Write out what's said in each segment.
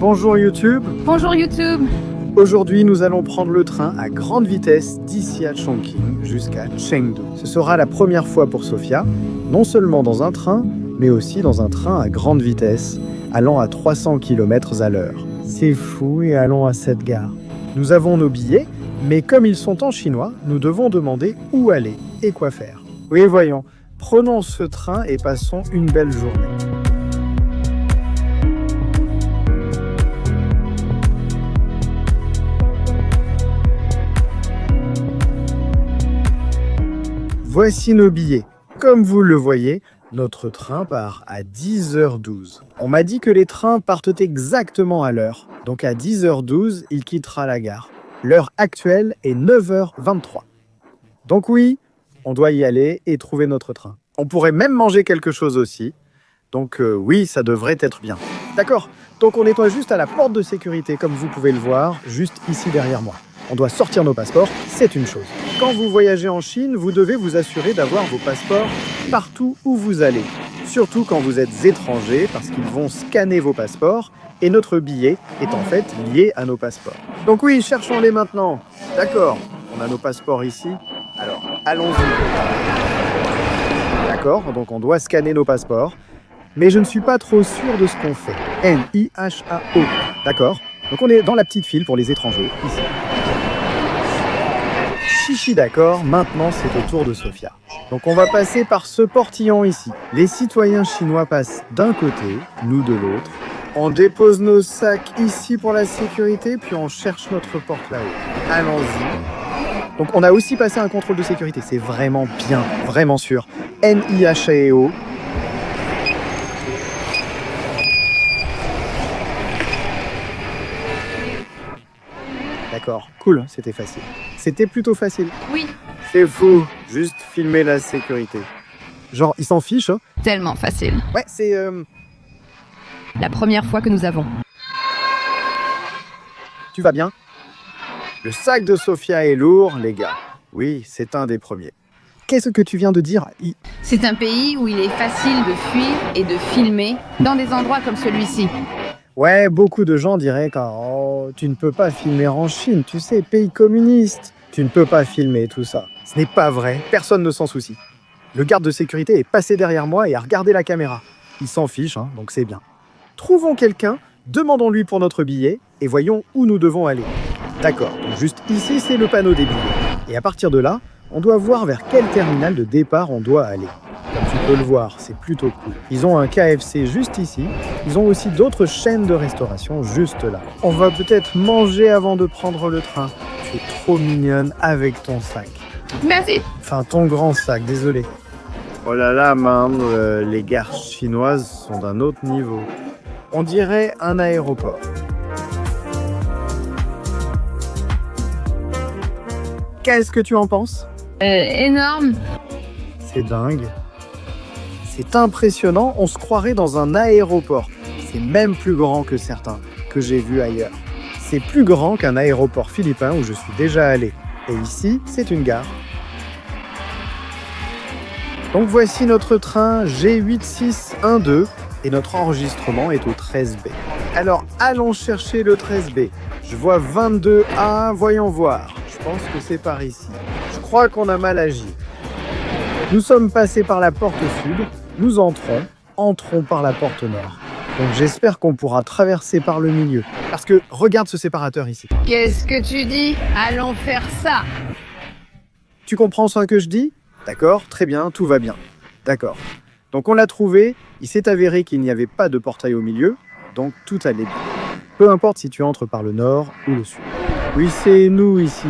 Bonjour YouTube. Bonjour YouTube. Aujourd'hui, nous allons prendre le train à grande vitesse d'ici à Chongqing jusqu'à Chengdu. Ce sera la première fois pour Sophia, non seulement dans un train, mais aussi dans un train à grande vitesse, allant à 300 km à l'heure. C'est fou et allons à cette gare. Nous avons nos billets, mais comme ils sont en chinois, nous devons demander où aller et quoi faire. Oui, voyons. Prenons ce train et passons une belle journée. Voici nos billets. Comme vous le voyez, notre train part à 10h12. On m'a dit que les trains partent exactement à l'heure. Donc à 10h12, il quittera la gare. L'heure actuelle est 9h23. Donc oui, on doit y aller et trouver notre train. On pourrait même manger quelque chose aussi. Donc oui, ça devrait être bien. D'accord, donc on nettoie juste à la porte de sécurité, comme vous pouvez le voir, juste ici derrière moi. On doit sortir nos passeports, c'est une chose. Quand vous voyagez en Chine, vous devez vous assurer d'avoir vos passeports partout où vous allez. Surtout quand vous êtes étranger, parce qu'ils vont scanner vos passeports et notre billet est en fait lié à nos passeports. Donc oui, cherchons-les maintenant. D'accord, on a nos passeports ici. Alors, allons-y. D'accord, donc on doit scanner nos passeports. Mais je ne suis pas trop sûr de ce qu'on fait. N-I-H-A-O. D'accord, donc on est dans la petite file pour les étrangers, ici. Chichi d'accord, maintenant c'est au tour de Sophia. Donc on va passer par ce portillon ici. Les citoyens chinois passent d'un côté, nous de l'autre. On dépose nos sacs ici pour la sécurité, puis on cherche notre porte là-haut. Allons-y. Donc on a aussi passé un contrôle de sécurité, c'est vraiment bien, vraiment sûr. N-I-H-A-O. D'accord, cool, c'était facile. C'était plutôt facile. Oui, C'est fou, juste filmer la sécurité. Genre, ils s'en fichent, hein. tellement facile. Ouais, c'est... La première fois que nous avons. Tu vas bien? Le sac de Sophia est lourd, les gars. Oui, c'est un des premiers. Qu'est-ce que tu viens de dire? C'est un pays où il est facile de fuir et de filmer dans des endroits comme celui-ci. Ouais, beaucoup de gens diraient que oh, tu ne peux pas filmer en Chine, tu sais, pays communiste. Tu ne peux pas filmer tout ça. Ce n'est pas vrai, personne ne s'en soucie. Le garde de sécurité est passé derrière moi et a regardé la caméra. Il s'en fiche, hein, donc c'est bien. Trouvons quelqu'un, demandons-lui pour notre billet et voyons où nous devons aller. D'accord, donc juste ici, c'est le panneau des billets. Et à partir de là, on doit voir vers quel terminal de départ on doit aller. Comme tu peux le voir, c'est plutôt cool. Ils ont un KFC juste ici. Ils ont aussi d'autres chaînes de restauration juste là. On va peut-être manger avant de prendre le train. Tu es trop mignonne avec ton sac. Merci. Enfin, ton grand sac, désolé. Oh là là, man, les gares chinoises sont d'un autre niveau. On dirait un aéroport. Qu'est-ce que tu en penses? Énorme. C'est dingue. C'est impressionnant, on se croirait dans un aéroport. C'est même plus grand que certains que j'ai vus ailleurs. C'est plus grand qu'un aéroport philippin où je suis déjà allé. Et ici, c'est une gare. Donc voici notre train G8612 et notre enregistrement est au 13B. Alors allons chercher le 13B. Je vois 22A, voyons voir. Je pense que c'est par ici. Je crois qu'on a mal agi. Nous sommes passés par la porte sud, nous entrons par la porte nord. Donc j'espère qu'on pourra traverser par le milieu. Parce que regarde ce séparateur ici. Qu'est-ce que tu dis? Allons faire ça. Tu comprends ce que je dis? D'accord, très bien, tout va bien. D'accord. Donc on l'a trouvé, il s'est avéré qu'il n'y avait pas de portail au milieu, donc tout allait bien. Peu importe si tu entres par le nord ou le sud. Oui, c'est nous ici,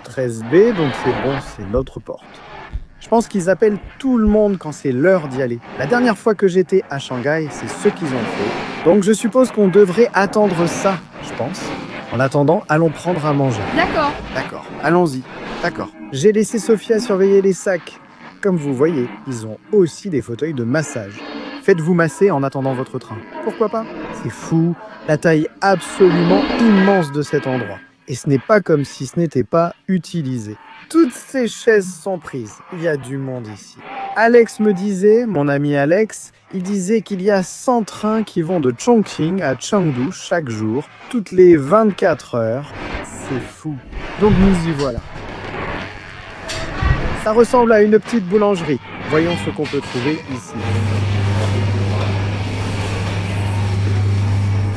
13B, donc c'est bon, c'est notre porte. Je pense qu'ils appellent tout le monde quand c'est l'heure d'y aller. La dernière fois que j'étais à Shanghai, c'est ce qu'ils ont fait. Donc je suppose qu'on devrait attendre ça, je pense. En attendant, allons prendre à manger. D'accord. D'accord, allons-y. D'accord. J'ai laissé Sophia surveiller les sacs. Comme vous voyez, ils ont aussi des fauteuils de massage. Faites-vous masser en attendant votre train. Pourquoi pas? C'est fou, la taille absolument immense de cet endroit. Et ce n'est pas comme si ce n'était pas utilisé. Toutes ces chaises sont prises. Il y a du monde ici. Alex me disait, mon ami Alex, il disait qu'il y a 100 trains qui vont de Chongqing à Chengdu chaque jour, toutes les 24 heures. C'est fou. Donc nous y voilà. Ça ressemble à une petite boulangerie. Voyons ce qu'on peut trouver ici.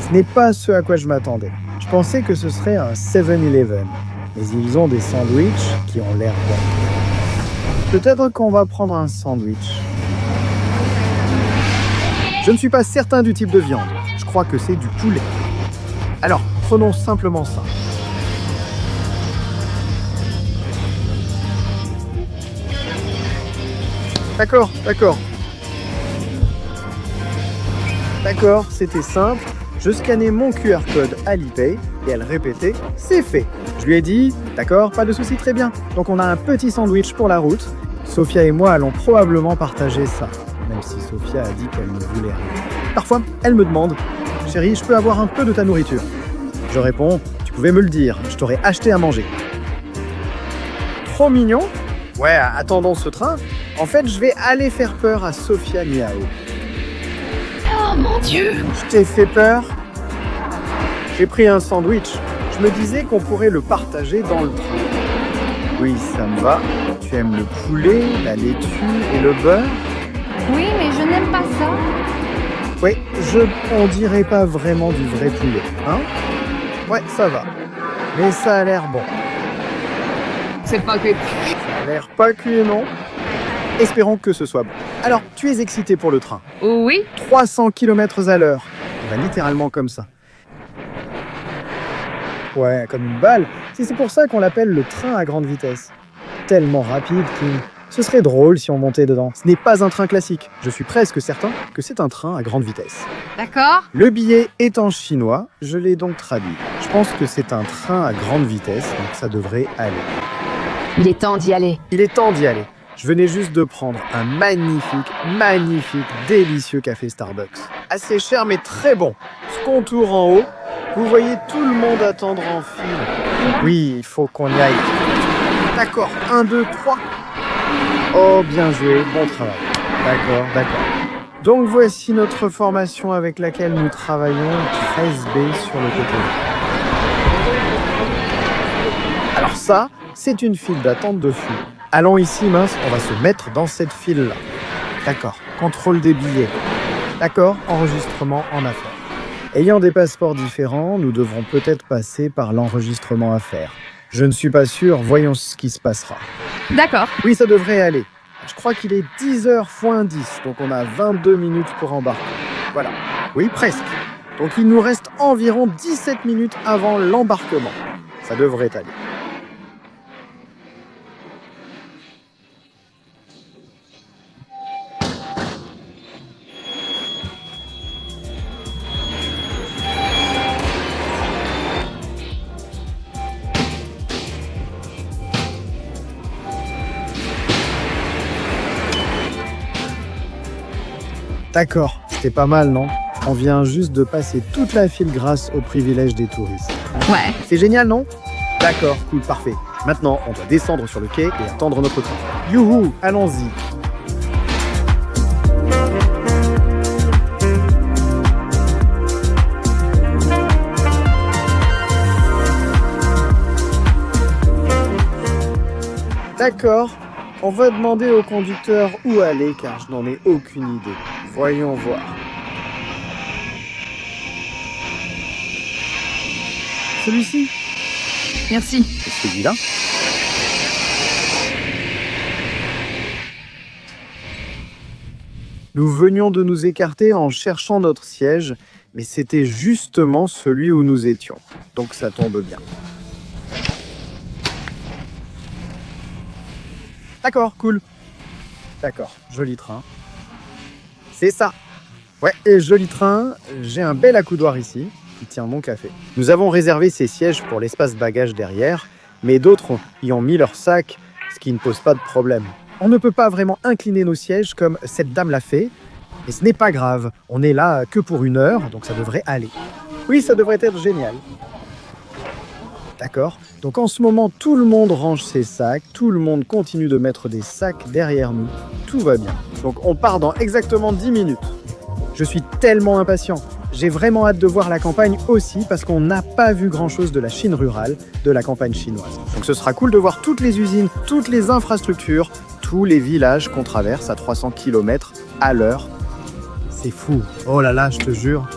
Ce n'est pas ce à quoi je m'attendais. Je pensais que ce serait un 7-Eleven. Mais ils ont des sandwichs qui ont l'air bons. Peut-être qu'on va prendre un sandwich. Je ne suis pas certain du type de viande. Je crois que c'est du poulet. Alors, prenons simplement ça. D'accord. D'accord, c'était simple. Je scannais mon QR code Alipay et elle répétait « C'est fait ». Je lui ai dit « D'accord, pas de souci, très bien ». Donc on a un petit sandwich pour la route. Sophia et moi allons probablement partager ça, même si Sophia a dit qu'elle ne voulait rien. Parfois, elle me demande « Chérie, je peux avoir un peu de ta nourriture ?» Je réponds « Tu pouvais me le dire, je t'aurais acheté à manger ». Trop mignon. Ouais, attendons ce train. En fait, je vais aller faire peur à Sophia Miao. Oh mon Dieu! Je t'ai fait peur? J'ai pris un sandwich. Je me disais qu'on pourrait le partager dans le train. Oui, ça me va. Tu aimes le poulet, la laitue et le beurre? Oui, mais je n'aime pas ça. Oui, on dirait pas vraiment du vrai poulet, hein? Ouais, ça va. Mais ça a l'air bon. C'est pas que... Ça a l'air pas cuit, non? Espérons que ce soit bon. Alors, tu es excité pour le train? Oui. 300 km à l'heure. On va littéralement comme ça. Ouais, comme une balle. C'est pour ça qu'on l'appelle le train à grande vitesse. Tellement rapide, Kim. Ce serait drôle si on montait dedans. Ce n'est pas un train classique. Je suis presque certain que c'est un train à grande vitesse. D'accord. Le billet est en chinois, je l'ai donc traduit. Je pense que c'est un train à grande vitesse, donc ça devrait aller. Il est temps d'y aller. Il est temps d'y aller. Je venais juste de prendre un magnifique, délicieux café Starbucks. Assez cher mais très bon. Ce contour en haut, vous voyez tout le monde attendre en file. Oui, il faut qu'on y aille. D'accord, 1, 2, 3. Oh, bien joué, bon travail. D'accord. Donc voici notre formation avec laquelle nous travaillons 13B sur le côté. Alors ça, c'est une file d'attente de fou. Allons ici, mince, on va se mettre dans cette file-là. D'accord, contrôle des billets. D'accord, enregistrement en affaires. Ayant des passeports différents, nous devrons peut-être passer par l'enregistrement affaires. Je ne suis pas sûr, voyons ce qui se passera. D'accord. Oui, ça devrait aller. Je crois qu'il est 10h-10, donc on a 22 minutes pour embarquer. Voilà. Oui, presque. Donc il nous reste environ 17 minutes avant l'embarquement. Ça devrait aller. D'accord, c'était pas mal, non? On vient juste de passer toute la file grâce au privilège des touristes. Ouais. C'est génial, non? D'accord, cool, parfait. Maintenant, on doit descendre sur le quai et attendre notre train. Youhou, allons-y. D'accord, on va demander au conducteur où aller car je n'en ai aucune idée. Voyons voir. Celui-ci? Merci. C'est celui-là? Nous venions de nous écarter en cherchant notre siège, mais c'était justement celui où nous étions. Donc ça tombe bien. D'accord, cool. D'accord, joli train. C'est ça. Ouais, et joli train. J'ai un bel accoudoir ici, qui tient mon café. Nous avons réservé ces sièges pour l'espace bagages derrière, mais d'autres y ont mis leur sac, ce qui ne pose pas de problème. On ne peut pas vraiment incliner nos sièges comme cette dame l'a fait, et ce n'est pas grave. On est là que pour 1 heure, donc ça devrait aller. Oui, ça devrait être génial. D'accord? Donc en ce moment, tout le monde range ses sacs, tout le monde continue de mettre des sacs derrière nous. Tout va bien. Donc on part dans exactement 10 minutes. Je suis tellement impatient. J'ai vraiment hâte de voir la campagne aussi parce qu'on n'a pas vu grand-chose de la Chine rurale, de la campagne chinoise. Donc ce sera cool de voir toutes les usines, toutes les infrastructures, tous les villages qu'on traverse à 300 km à l'heure. C'est fou. Oh là là, je te jure.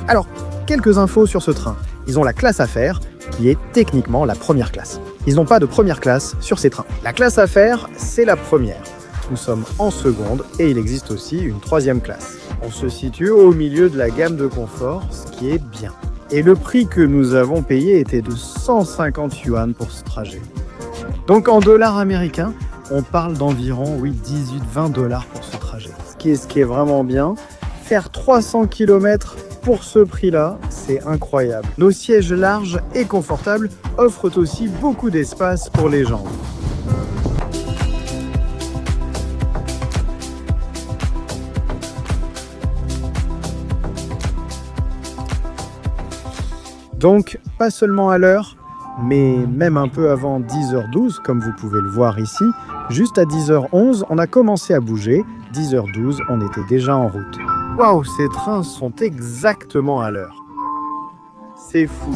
Alors, quelques infos sur ce train. Ils ont la classe affaires, qui est techniquement la première classe. Ils n'ont pas de première classe sur ces trains. La classe affaires, c'est la première. Nous sommes en seconde et il existe aussi une troisième classe. On se situe au milieu de la gamme de confort, ce qui est bien. Et le prix que nous avons payé était de 150 yuan pour ce trajet. Donc en dollars américains, on parle d'environ 18-20 dollars pour ce trajet. Ce qui est vraiment bien. Faire 300 km pour ce prix-là, c'est incroyable. Nos sièges larges et confortables offrent aussi beaucoup d'espace pour les jambes. Donc, pas seulement à l'heure, mais même un peu avant 10h12, comme vous pouvez le voir ici, juste à 10h11, on a commencé à bouger. 10h12, on était déjà en route. Waouh, ces trains sont exactement à l'heure. C'est fou.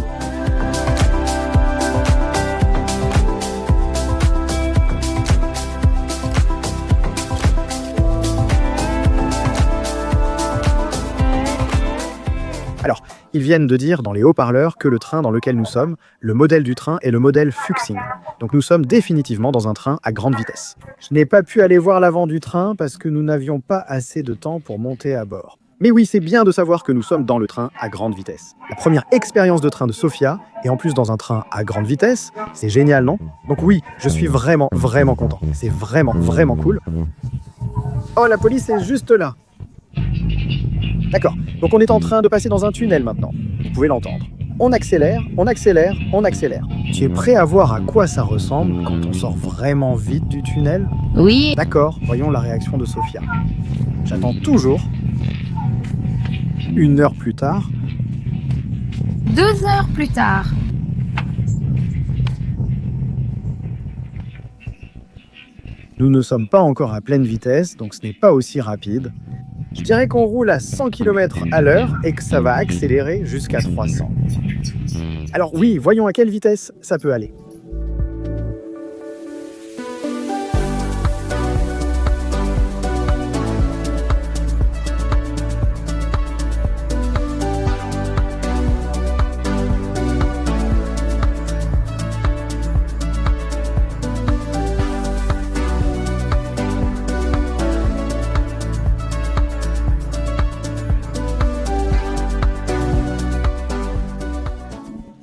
Alors, ils viennent de dire dans les haut-parleurs que le train dans lequel nous sommes, le modèle du train est le modèle Fuxing. Donc nous sommes définitivement dans un train à grande vitesse. Je n'ai pas pu aller voir l'avant du train parce que nous n'avions pas assez de temps pour monter à bord. Mais oui, c'est bien de savoir que nous sommes dans le train à grande vitesse. La première expérience de train de Sofia, et en plus dans un train à grande vitesse, c'est génial, non? Donc oui, je suis vraiment content. C'est vraiment cool. Oh, la police est juste là. D'accord, donc on est en train de passer dans un tunnel maintenant. Vous pouvez l'entendre. On accélère, on accélère, on accélère. Tu es prêt à voir à quoi ça ressemble quand on sort vraiment vite du tunnel? Oui. D'accord, voyons la réaction de Sofia. J'attends toujours. 1 heure plus tard. 2 heures plus tard. Nous ne sommes pas encore à pleine vitesse, donc ce n'est pas aussi rapide. Je dirais qu'on roule à 100 km à l'heure et que ça va accélérer jusqu'à 300. Alors oui, voyons à quelle vitesse ça peut aller.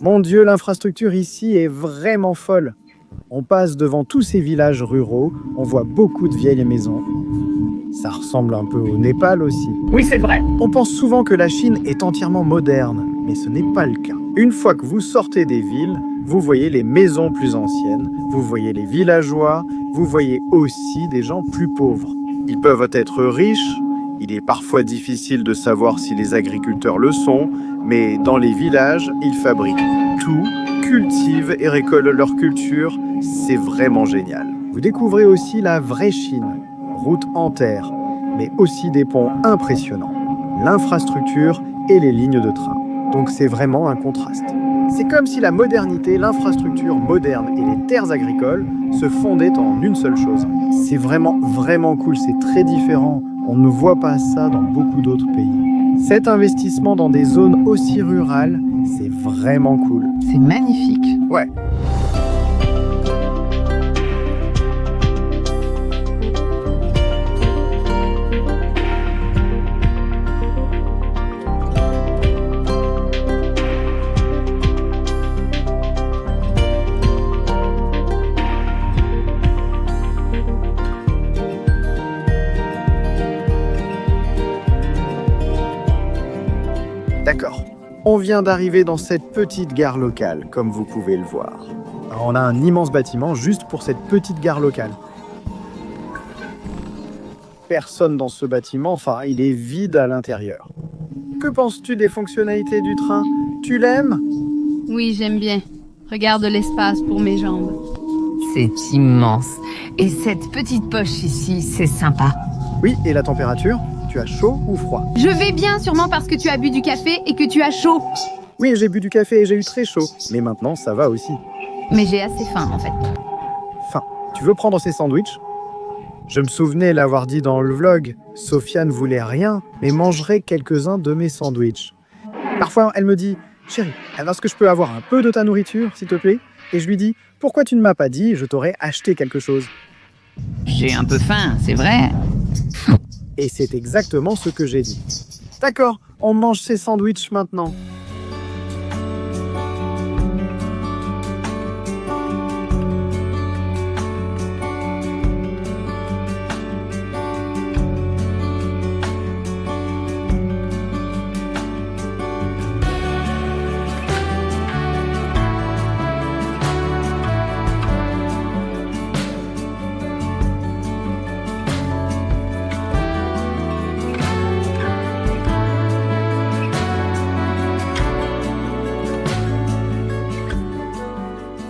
Mon Dieu, l'infrastructure ici est vraiment folle. On passe devant tous ces villages ruraux, on voit beaucoup de vieilles maisons. Ça ressemble un peu au Népal aussi. Oui, c'est vrai. On pense souvent que la Chine est entièrement moderne, mais ce n'est pas le cas. Une fois que vous sortez des villes, vous voyez les maisons plus anciennes, vous voyez les villageois, vous voyez aussi des gens plus pauvres. Ils peuvent être riches, il est parfois difficile de savoir si les agriculteurs le sont, mais dans les villages, ils fabriquent tout, cultivent et récoltent leur culture. C'est vraiment génial. Vous découvrez aussi la vraie Chine, route en terre, mais aussi des ponts impressionnants, l'infrastructure et les lignes de train. Donc c'est vraiment un contraste. C'est comme si la modernité, l'infrastructure moderne et les terres agricoles se fondaient en une seule chose. C'est vraiment cool, c'est très différent. On ne voit pas ça dans beaucoup d'autres pays. Cet investissement dans des zones aussi rurales, c'est vraiment cool. C'est magnifique. Ouais. D'accord. On vient d'arriver dans cette petite gare locale, comme vous pouvez le voir. Alors, on a un immense bâtiment juste pour cette petite gare locale. Personne dans ce bâtiment, enfin, il est vide à l'intérieur. Que penses-tu des fonctionnalités du train? Tu l'aimes? Oui, j'aime bien. Regarde l'espace pour mes jambes. C'est immense. Et cette petite poche ici, c'est sympa. Oui, et la température? Tu as chaud ou froid? Je vais bien, sûrement parce que tu as bu du café et que tu as chaud. Oui, j'ai bu du café et j'ai eu très chaud. Mais maintenant, ça va aussi. Mais j'ai assez faim, en fait. Faim. Tu veux prendre ces sandwichs? Je me souvenais l'avoir dit dans le vlog. Sophia ne voulait rien, mais mangerait quelques-uns de mes sandwichs. Parfois, elle me dit « Chérie, est-ce que je peux avoir un peu de ta nourriture, s'il te plaît ?» Et je lui dis « Pourquoi tu ne m'as pas dit, je t'aurais acheté quelque chose ?» J'ai un peu faim, c'est vrai. Et c'est exactement ce que j'ai dit. D'accord, on mange ces sandwichs maintenant.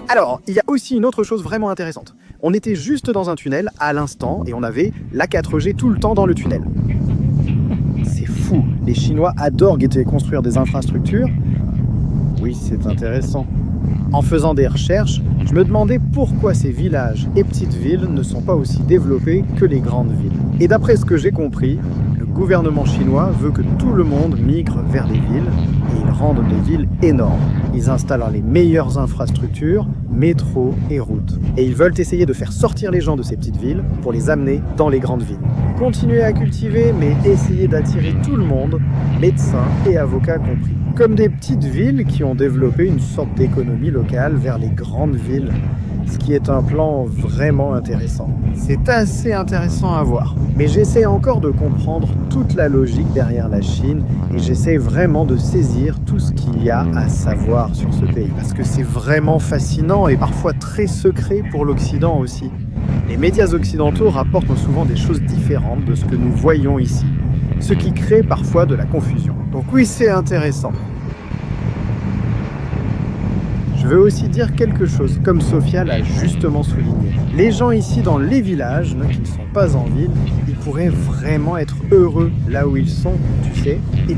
Alors, il y a aussi une autre chose vraiment intéressante. On était juste dans un tunnel à l'instant et on avait la 4G tout le temps dans le tunnel. C'est fou, les Chinois adorent construire des infrastructures. Oui, c'est intéressant. En faisant des recherches, je me demandais pourquoi ces villages et petites villes ne sont pas aussi développés que les grandes villes. Et d'après ce que j'ai compris, le gouvernement chinois veut que tout le monde migre vers les villes et ils rendent les villes énormes. Ils installent les meilleures infrastructures, métro et routes. Et ils veulent essayer de faire sortir les gens de ces petites villes pour les amener dans les grandes villes. Continuer à cultiver, mais essayer d'attirer tout le monde, médecins et avocats compris. Comme des petites villes qui ont développé une sorte d'économie locale vers les grandes villes. Ce qui est un plan vraiment intéressant. C'est assez intéressant à voir. Mais j'essaie encore de comprendre toute la logique derrière la Chine et j'essaie vraiment de saisir tout ce qu'il y a à savoir sur ce pays. Parce que c'est vraiment fascinant et parfois très secret pour l'Occident aussi. Les médias occidentaux rapportent souvent des choses différentes de ce que nous voyons ici. Ce qui crée parfois de la confusion. Donc oui, c'est intéressant. Je veux aussi dire quelque chose, comme Sophia l'a justement souligné. Les gens ici dans les villages, qui ne sont pas en ville, ils pourraient vraiment être heureux là où ils sont, tu sais. Et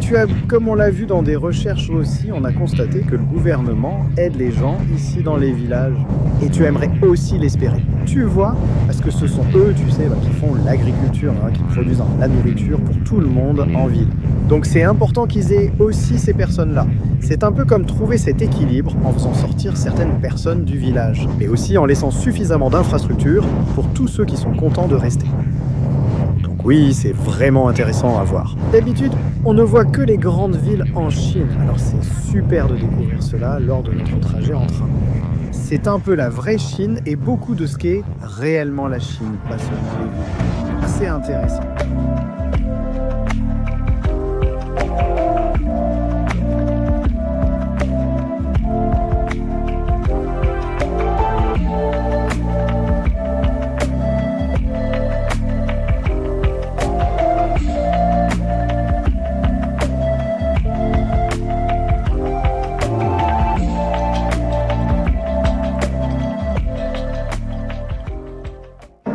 comme on l'a vu dans des recherches aussi, on a constaté que le gouvernement aide les gens ici dans les villages. Et tu aimerais aussi l'espérer. Tu vois, parce que ce sont eux, tu sais, qui font l'agriculture, qui produisent la nourriture pour tout le monde en ville. Donc c'est important qu'ils aient aussi ces personnes-là. C'est un peu comme trouver cet équilibre en faisant sortir certaines personnes du village, mais aussi en laissant suffisamment d'infrastructures pour tous ceux qui sont contents de rester. Donc oui, c'est vraiment intéressant à voir. D'habitude, on ne voit que les grandes villes en Chine, alors c'est super de découvrir cela lors de notre trajet en train. C'est un peu la vraie Chine et beaucoup de ce qu'est réellement la Chine, pas seulement les villes. C'est intéressant.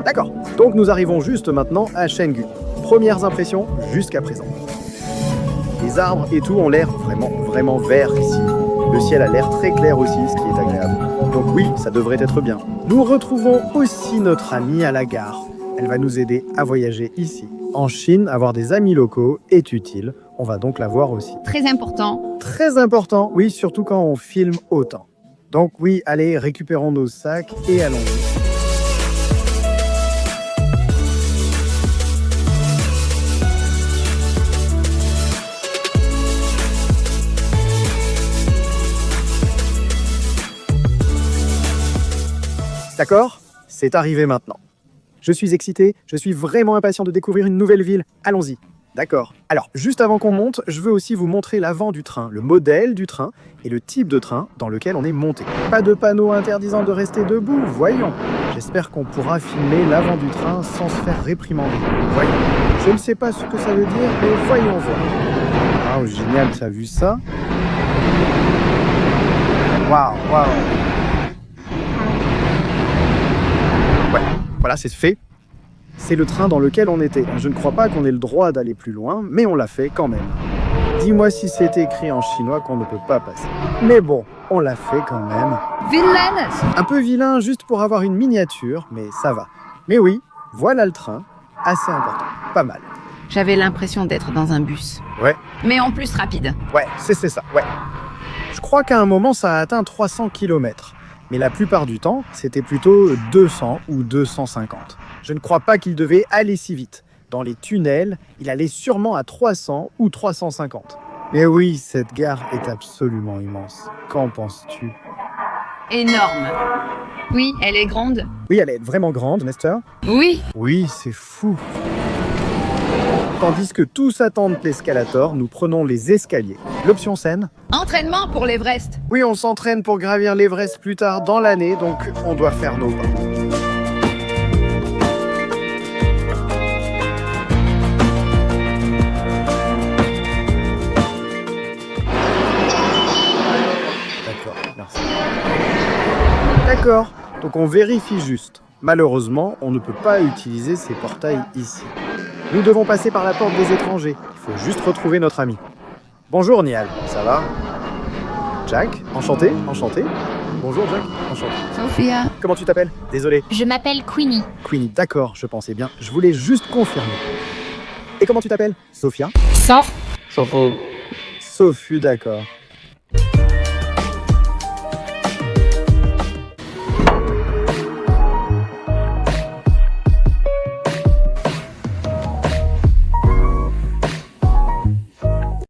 D'accord, donc nous arrivons juste maintenant à Chengdu. Premières impressions jusqu'à présent. Les arbres et tout ont l'air vraiment verts ici. Le ciel a l'air très clair aussi, ce qui est agréable. Donc oui, ça devrait être bien. Nous retrouvons aussi notre amie à la gare. Elle va nous aider à voyager ici. En Chine, avoir des amis locaux est utile. On va donc la voir aussi. Très important. Très important, oui, surtout quand on filme autant. Donc oui, allez, récupérons nos sacs et allons-y. D'accord? C'est arrivé maintenant. Je suis excité, je suis vraiment impatient de découvrir une nouvelle ville. Allons-y. D'accord. Alors, juste avant qu'on monte, je veux aussi vous montrer l'avant du train, le modèle du train et le type de train dans lequel on est monté. Pas de panneau interdisant de rester debout, voyons. J'espère qu'on pourra filmer l'avant du train sans se faire réprimander. Voyons. Je ne sais pas ce que ça veut dire, mais voyons voir. Waouh, génial, t'as vu ça? Waouh. voilà, c'est fait. C'est le train dans lequel on était. Je ne crois pas qu'on ait le droit d'aller plus loin, mais on l'a fait quand même. Dis-moi si c'était écrit en chinois qu'on ne peut pas passer. Mais bon, on l'a fait quand même. Villaine! Un peu vilain juste pour avoir une miniature, mais ça va. Mais oui, voilà le train. Assez important. Pas mal. J'avais l'impression d'être dans un bus. Ouais. Mais en plus rapide. Ouais, c'est ça, ouais. Je crois qu'à un moment, ça a atteint 300 km. Mais la plupart du temps, c'était plutôt 200 ou 250. Je ne crois pas qu'il devait aller si vite. Dans les tunnels, il allait sûrement à 300 ou 350. Mais oui, cette gare est absolument immense. Qu'en penses-tu? Énorme. Oui, elle est grande. Oui, elle est vraiment grande, Nestor. Oui. Oui, c'est fou. Tandis que tous attendent l'escalator, nous prenons les escaliers. L'option scène. Entraînement pour l'Everest. Oui, on s'entraîne pour gravir l'Everest plus tard dans l'année, donc on doit faire nos pas. D'accord, merci. D'accord, donc on vérifie juste. Malheureusement, on ne peut pas utiliser ces portails ici. Nous devons passer par la porte des étrangers. Il faut juste retrouver notre ami. Bonjour Niall, ça va? Jack, enchanté, enchanté. Bonjour Jack, enchanté. Sophia. Comment tu t'appelles? Désolé. Je m'appelle Queenie. Queenie, d'accord, je pensais bien. Je voulais juste confirmer. Et comment tu t'appelles? Sophia? Sans. Sophie, d'accord.